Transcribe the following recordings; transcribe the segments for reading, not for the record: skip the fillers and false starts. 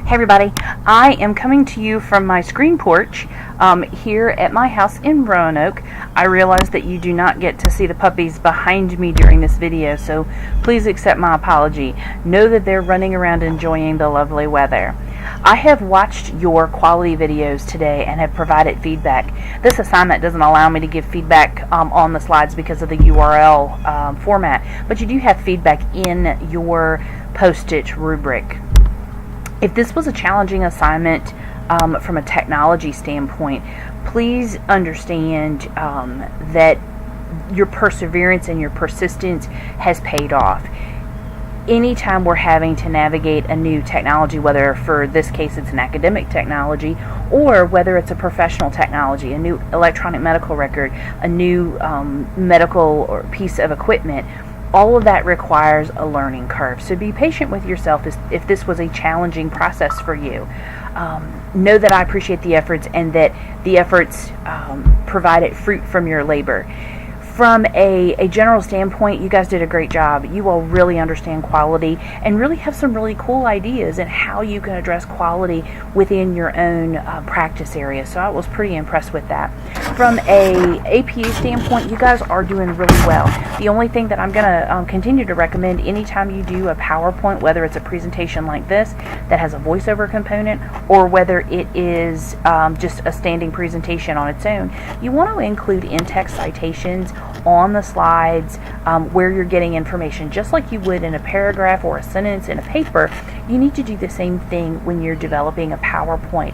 Hey everybody, I am coming to you from my screen porch here at my house in Roanoke. I realize that you do not get to see the puppies behind me during this video, so please accept my apology. Know that they're running around enjoying the lovely weather. I have watched your quality videos today and have provided feedback. This assignment doesn't allow me to give feedback on the slides because of the URL format, but you do have feedback in your post-it rubric. If this was a challenging assignment from a technology standpoint, please understand that your perseverance and your persistence has paid off. Anytime we're having to navigate a new technology, whether for this case it's an academic technology or whether it's a professional technology, a new electronic medical record, a new medical or piece of equipment, all of that requires a learning curve. So be patient with yourself if this was a challenging process for you. Know that I appreciate the efforts and that the efforts provided fruit from your labor. From a general standpoint, you guys did a great job. You all really understand quality and really have some really cool ideas in how you can address quality within your own practice area. So I was pretty impressed with that. From a APA standpoint, you guys are doing really well. The only thing that I'm going to continue to recommend anytime you do a PowerPoint, whether it's a presentation like this that has a voiceover component or whether it is just a standing presentation on its own, you want to include in-text citations on the slides where you're getting information, just like you would in a paragraph or a sentence in a paper. You need to do the same thing when you're developing a PowerPoint.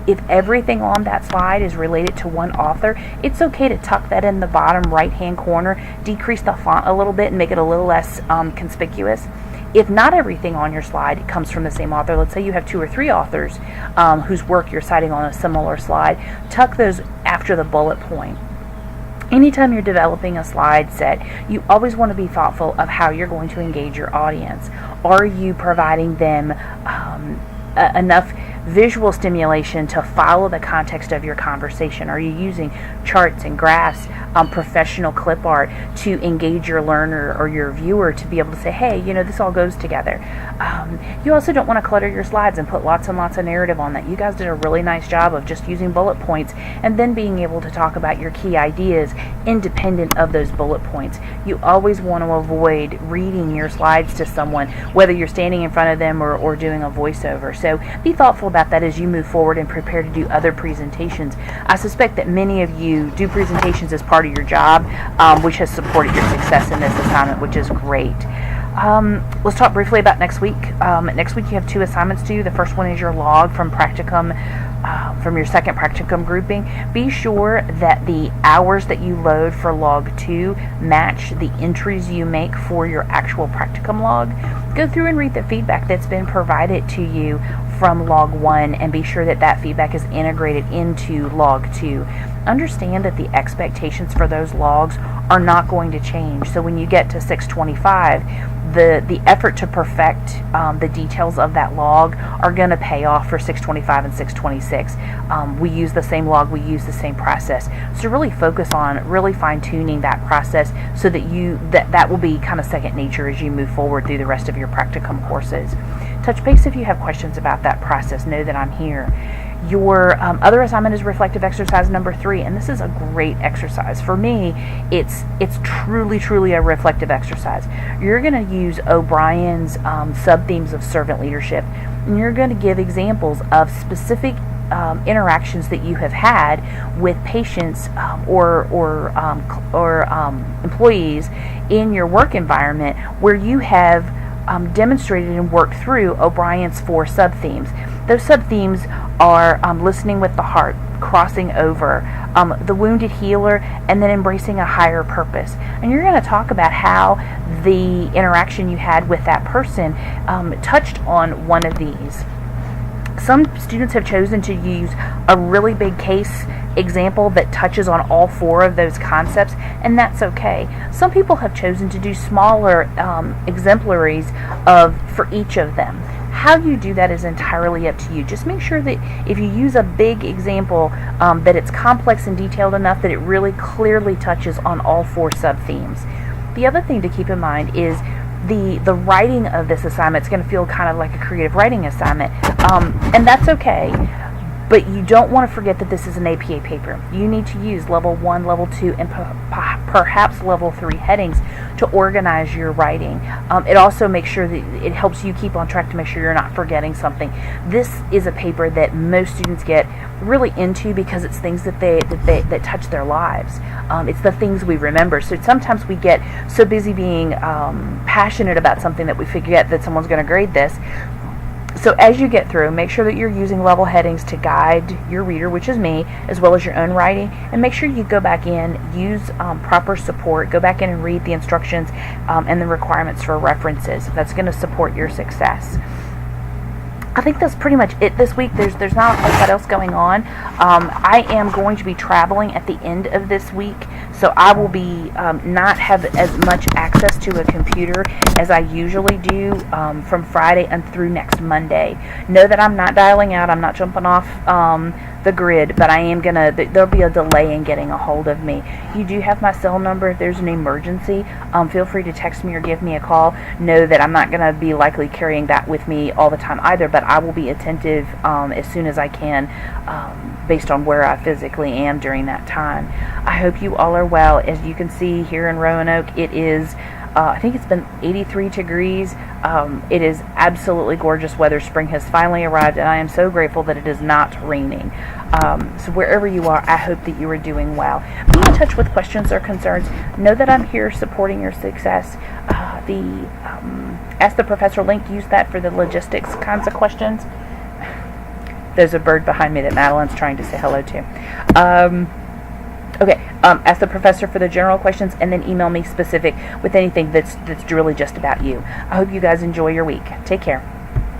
If everything on that slide is related to one author, it's okay to tuck that in the bottom right hand corner, decrease the font a little bit and make it a little less conspicuous. If not everything on your slide comes from the same author, let's say you have 2 or 3 authors whose work you're citing on a similar slide, tuck those after the bullet point. Anytime you're developing a slide set, you always want to be thoughtful of how you're going to engage your audience. Are you providing them enough visual stimulation to follow the context of your conversation? Are you using charts and graphs, professional clip art to engage your learner or your viewer to be able to say, hey, this all goes together? You also don't want to clutter your slides and put lots and lots of narrative on that. You guys did a really nice job of just using bullet points and then being able to talk about your key ideas independent of those bullet points. You always want to avoid reading your slides to someone, whether you're standing in front of them or doing a voiceover. So be thoughtful about that as you move forward and prepare to do other presentations. I suspect that many of you do presentations as part of your job, which has supported your success in this assignment, which is great. Let's talk briefly about next week. Next week you have 2 assignments due. The first one is your log from practicum, from your second practicum grouping. Be sure that the hours that you load for log 2 match the entries you make for your actual practicum log. Go through and read the feedback that's been provided to you from log 1 and be sure that that feedback is integrated into log 2. Understand that the expectations for those logs are not going to change. So when you get to 625, the effort to perfect the details of that log are going to pay off for 625 and 626. We use the same log, we use the same process. So really focus on really fine-tuning that process so that that will be kind of second nature as you move forward through the rest of your practicum courses. Touch base if you have questions about that process. Know that I'm here. Your other assignment is reflective exercise number 3, and this is a great exercise. For me, it's truly a reflective exercise. You're going to use O'Brien's sub-themes of servant leadership, and you're going to give examples of specific interactions that you have had with patients or employees in your work environment where you have demonstrated and worked through O'Brien's 4 sub-themes. Those sub-themes are listening with the heart, crossing over, the wounded healer, and then embracing a higher purpose. And you're going to talk about how the interaction you had with that person touched on one of these. Some students have chosen to use a really big case example that touches on all 4 of those concepts, and that's okay. Some people have chosen to do smaller exemplaries for each of them. How you do that is entirely up to you. Just make sure that if you use a big example, that it's complex and detailed enough that it really clearly touches on all 4 sub-themes. The other thing to keep in mind is the writing of this assignment is going to feel kind of like a creative writing assignment, and that's okay. But you don't want to forget that this is an APA paper. You need to use level 1, level 2, and perhaps level 3 headings to organize your writing. It also makes sure that it helps you keep on track to make sure you're not forgetting something. This is a paper that most students get really into because it's things that touch their lives. It's the things we remember. So sometimes we get so busy being passionate about something that we forget that someone's going to grade this. So as you get through, make sure that you're using level headings to guide your reader, which is me, as well as your own writing, and make sure you go back in, use proper support, go back in and read the instructions and the requirements for references. That's going to support your success. I think that's pretty much it this week. There's not a whole lot else going on. I am going to be traveling at the end of this week, so I will be not have as much access to a computer as I usually do from Friday and through next Monday. Know that I'm not dialing out. I'm not jumping off the grid, but I am gonna. There'll be a delay in getting a hold of me. You do have my cell number. If there's an emergency, feel free to text me or give me a call. Know that I'm not gonna be likely carrying that with me all the time either, but I will be attentive as soon as I can, based on where I physically am during that time. I hope you all are well. As you can see here in Roanoke, it is I think it's been 83 degrees. It is absolutely gorgeous weather. Spring has finally arrived, and I am so grateful that it is not raining. So wherever you are, I hope that you are doing well. Be in touch with questions or concerns. Know that I'm here supporting your success. The Ask the Professor link, use that for the logistics kinds of questions. There's a bird behind me that Madeline's trying to say hello to. Okay, ask the professor for the general questions, and then email me specific with anything that's really just about you. I hope you guys enjoy your week. Take care.